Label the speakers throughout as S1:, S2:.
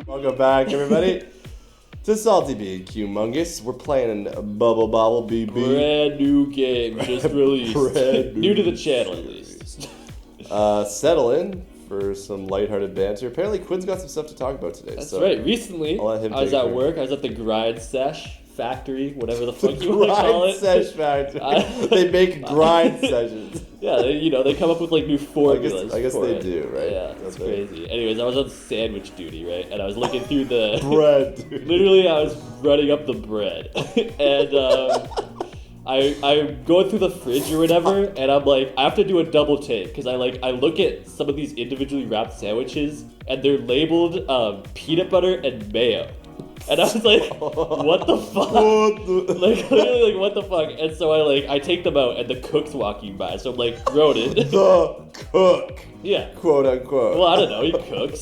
S1: Welcome back, everybody, to Salty B&Q Mungus. We're playing Bubble Bobble BB.
S2: Brand new game just released. New to the channel, at least.
S1: Settle in for some lighthearted banter. Apparently, Quinn's got some stuff to talk about today.
S2: That's right. Recently, I was at work. I was at the Grind Sesh Factory, whatever the fuck you want to call it.
S1: Grind Sesh Factory. They make grind sessions.
S2: Yeah, they come up with like new formulas.
S1: I guess they do, right?
S2: Yeah, it's crazy. Anyways, I was on sandwich duty, right? And I was looking through the
S1: bread. Dude.
S2: Literally, I was running up the bread, and I'm going through the fridge or whatever, and I'm like, I have to do a double take because I look at some of these individually wrapped sandwiches, and they're labeled peanut butter and mayo. And I was like, what the fuck? Literally, what the fuck? And so I take them out, and the cook's walking by. So I'm like, Ronan.
S1: The cook.
S2: Yeah.
S1: Quote unquote.
S2: Well, I don't know. He cooks.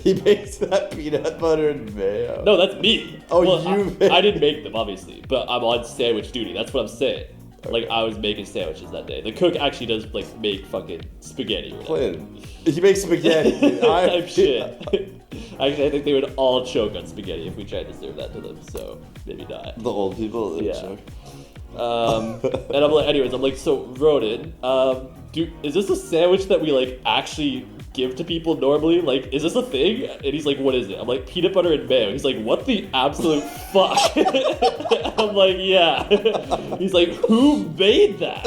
S1: He makes that peanut butter and mayo.
S2: No, that's me.
S1: Oh,
S2: well,
S1: you
S2: I didn't make them, obviously, but I'm on sandwich duty. That's what I'm saying. Okay. I was making sandwiches that day. The cook actually does make fucking spaghetti.
S1: Quinn. He makes spaghetti.
S2: Type shit. Actually, I think they would all choke on spaghetti if we tried to serve that to them, so maybe not.
S1: The old people?
S2: Yeah. Choke. And I'm like, anyways, I'm like, so Ronan, is this a sandwich that we actually give to people normally? Is this a thing? And he's like, what is it? I'm like, peanut butter and mayo. He's like, what the absolute fuck? I'm like, yeah. He's like, who made that?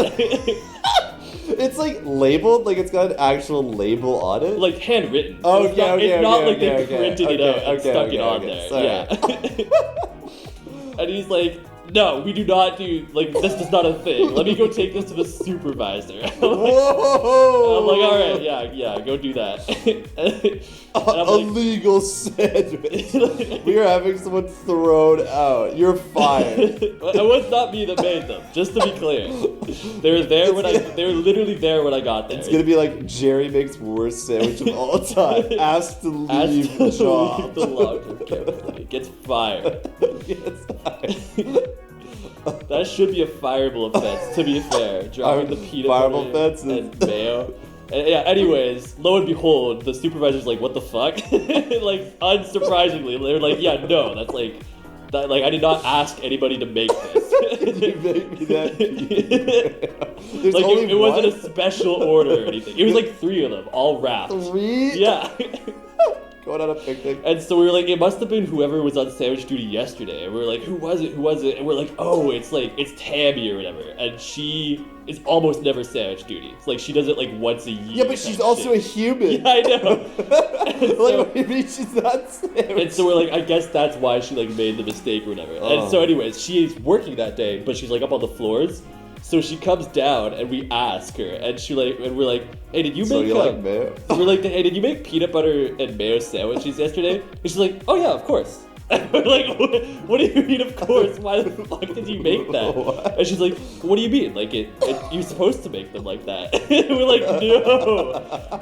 S1: It's labeled, it's got an actual label on it?
S2: Handwritten.
S1: Oh,
S2: it's not they printed it out and stuck it on there.
S1: Sorry.
S2: Yeah. And he's like, no, we do not do, this is not a thing. Let me go take this to the supervisor.
S1: Whoa!
S2: I'm like, all right, yeah, go do that.
S1: Illegal sandwich. We are having someone thrown out. You're fired.
S2: It was not me that made them, just to be clear. They were literally there when I got there.
S1: It's gonna be like Jerry makes worst sandwich of all time. Asked to leave the job.
S2: Leave the long-term care facility. Gets fired. That should be a fireable offense, to be fair. Dropping the peanut butter and mayo. And yeah, anyways, lo and behold, the supervisor's like, what the fuck? Unsurprisingly, they're like, yeah, no, that's that, I did not ask anybody to make this.
S1: Did you make me that peanut?
S2: It wasn't a special order or anything. It was 3 of them, all wrapped.
S1: 3?
S2: Yeah.
S1: Going on a picnic.
S2: And so we were like, it must have been whoever was on sandwich duty yesterday. And we were like, who was it? And we're like, oh, it's Tammy or whatever. And she is almost never sandwich duty. It's she does it once a year.
S1: Yeah, but she's also a human.
S2: Yeah, I know.
S1: What do you mean she's not sandwich?
S2: And so we're like, I guess that's why she made the mistake or whatever. Oh. And so anyways, she's working that day, but she's up on the floors. So she comes down and we ask her, and and we're like, hey, did you make
S1: mayo?
S2: We're like, hey, did you make peanut butter and mayo sandwiches yesterday? And she's like, oh yeah, of course. And we're like, what do you mean, of course? Why the fuck did you make that?
S1: What?
S2: And she's like, what do you mean? You're supposed to make them like that. And we're like,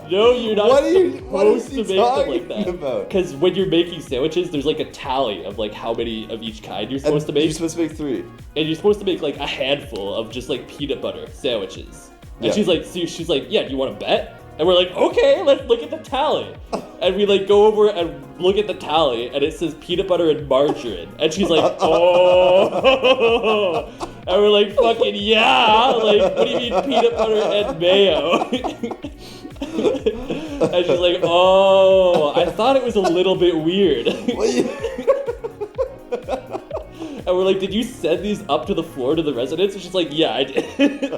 S2: no, you're not supposed to make them like that. Because when you're making sandwiches, there's a tally of how many of each kind you're supposed to make.
S1: You're supposed to make 3.
S2: And you're supposed to make a handful of just peanut butter sandwiches. And
S1: yeah.
S2: she's like, yeah, do you want to bet? And we're like, okay, let's look at the tally. And we go over and look at the tally, and it says peanut butter and margarine. And she's like, oh. And we're like, fucking yeah. What do you mean peanut butter and mayo? And she's like, oh, I thought it was a little bit weird. And we're like, did you send these up to the floor to the residents? And she's like, yeah, I did.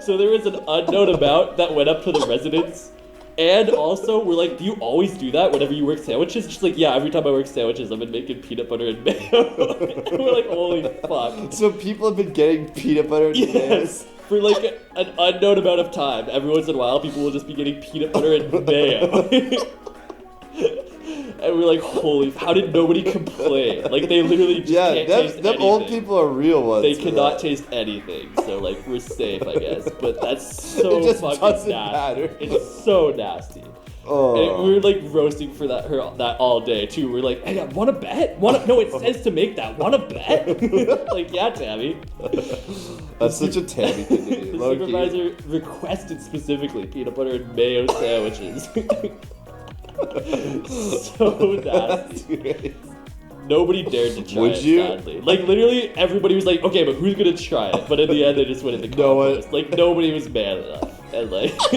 S2: So there was an unknown amount that went up to the residents. And also, we're like, do you always do that whenever you work sandwiches? And she's like, yeah, every time I work sandwiches, I've been making peanut butter and mayo. And we're like, holy fuck.
S1: So people have been getting peanut butter and mayo?
S2: For an unknown amount of time. Every once in a while, people will just be getting peanut butter and mayo. And we're like, holy, how did nobody complain? They literally just can't taste anything.
S1: Old people are real ones.
S2: They cannot taste anything, so we're safe, I guess. But that's so
S1: it just
S2: fucking
S1: doesn't
S2: nasty.
S1: matter.
S2: It's so nasty. And we were like roasting for that all day too. We were like, hey, want to bet? No, it says to make that. Want to bet? Like, yeah, Tammy.
S1: That's such a Tammy thing to do.
S2: The
S1: Low-key.
S2: supervisor requested specifically peanut butter and mayo sandwiches. So nasty. Nobody dared to try
S1: Would
S2: it,
S1: you?
S2: sadly. Like, literally, everybody was like, okay, but who's gonna try it? But in the end, they just went in the
S1: No one-
S2: compost. Like, nobody was man enough. And, like, to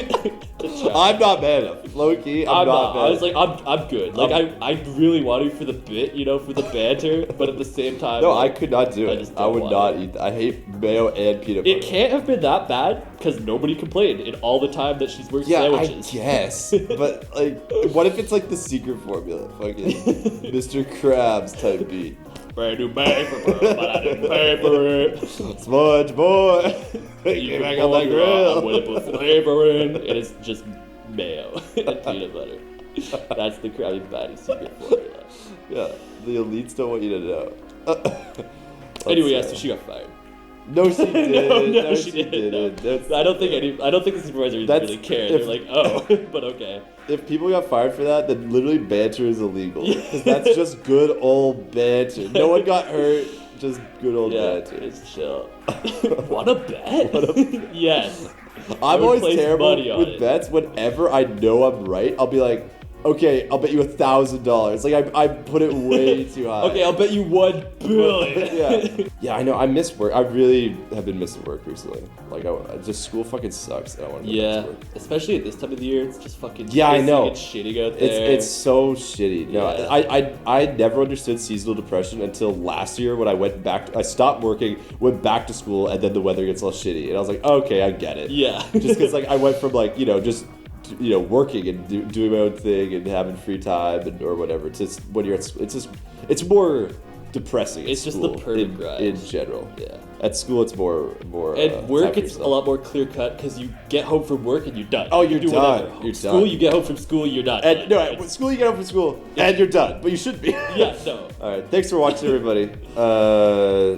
S2: try.
S1: I'm not mad enough. Low-key, I'm not mad
S2: I was like, I'm good. Like, I really want to for the bit, you know, for the banter, but at the same time...
S1: No,
S2: like,
S1: I could not do
S2: I
S1: it.
S2: just
S1: I
S2: don't
S1: would
S2: want
S1: not
S2: it.
S1: eat that. I hate mayo and peanut butter.
S2: It can't have been that bad, because nobody complained in all the time that she's worked
S1: Yeah,
S2: sandwiches.
S1: I guess. But, like, what if it's like the secret formula? Fucking Mr. Krabs type beat.
S2: Brand new paper, bro, but I didn't pay for it.
S1: Smudge boy.
S2: You
S1: Get back
S2: can
S1: on that
S2: I'm
S1: grill.
S2: gonna put flavor in. It is just mayo and peanut butter. That's the Krabby Patty secret formula.
S1: Yeah, the elites don't want you to know.
S2: Anyway, yeah, so she got fired.
S1: No, she didn't.
S2: No, she didn't.
S1: That's-
S2: I don't think the supervisors
S1: That's-
S2: really care.
S1: if-
S2: They're like, oh, but okay.
S1: If people got fired for that, then literally banter is illegal. Because that's just good old banter. No one got hurt, just good old
S2: Yeah,
S1: banter.
S2: it's chill. Wanna bet? Yes. I
S1: I'm
S2: would
S1: always
S2: place
S1: terrible
S2: money on
S1: with
S2: it.
S1: bets. Whenever I know I'm right, I'll be like, okay, I'll bet you $1,000. Like I put it way too high.
S2: Okay, I'll bet you $1 billion.
S1: Yeah, yeah, I know. I miss work. I really have been missing work recently. Like, just school fucking sucks. And I want to go back
S2: Yeah,
S1: to work.
S2: especially at this time of the year, it's just fucking
S1: Yeah, I
S2: pissing
S1: know.
S2: and shitting out there.
S1: It's so shitty. No,
S2: Yeah.
S1: I never understood seasonal depression until last year when I went back. I stopped working, went back to school, and then the weather gets all shitty, and I was like, okay, I get it.
S2: Yeah.
S1: Just because like I went from like just working and doing my own thing and having free time or whatever. It's just when you're at school, it's more depressing.
S2: It's
S1: at
S2: just the
S1: school
S2: permanent grind.
S1: in general.
S2: Yeah.
S1: At school, it's more.
S2: And
S1: time
S2: work,
S1: for
S2: it's a
S1: yourself.
S2: lot more clear cut because you get home from work and you're done.
S1: Oh,
S2: You
S1: you're
S2: do
S1: done.
S2: whatever.
S1: You're
S2: School,
S1: done.
S2: you get home from school, you're done.
S1: And no,
S2: It's-
S1: at school you get home from school and you're done, but you should be.
S2: Yeah, no.
S1: All right, thanks for watching, everybody.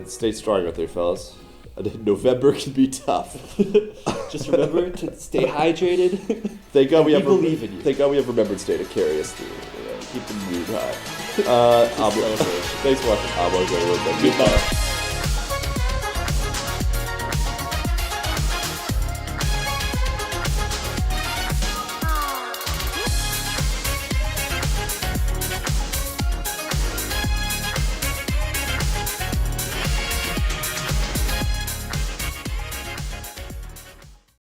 S1: Stay strong out there, fellas. November can be tough.
S2: Just remember to stay hydrated.
S1: Thank God we
S2: We
S1: have
S2: believe in you.
S1: Thank God we have Remembrance Day to carry us through. Keep the mood high.
S2: Celebration.
S1: Thanks for watching. I'm going to go with them.
S2: Goodbye.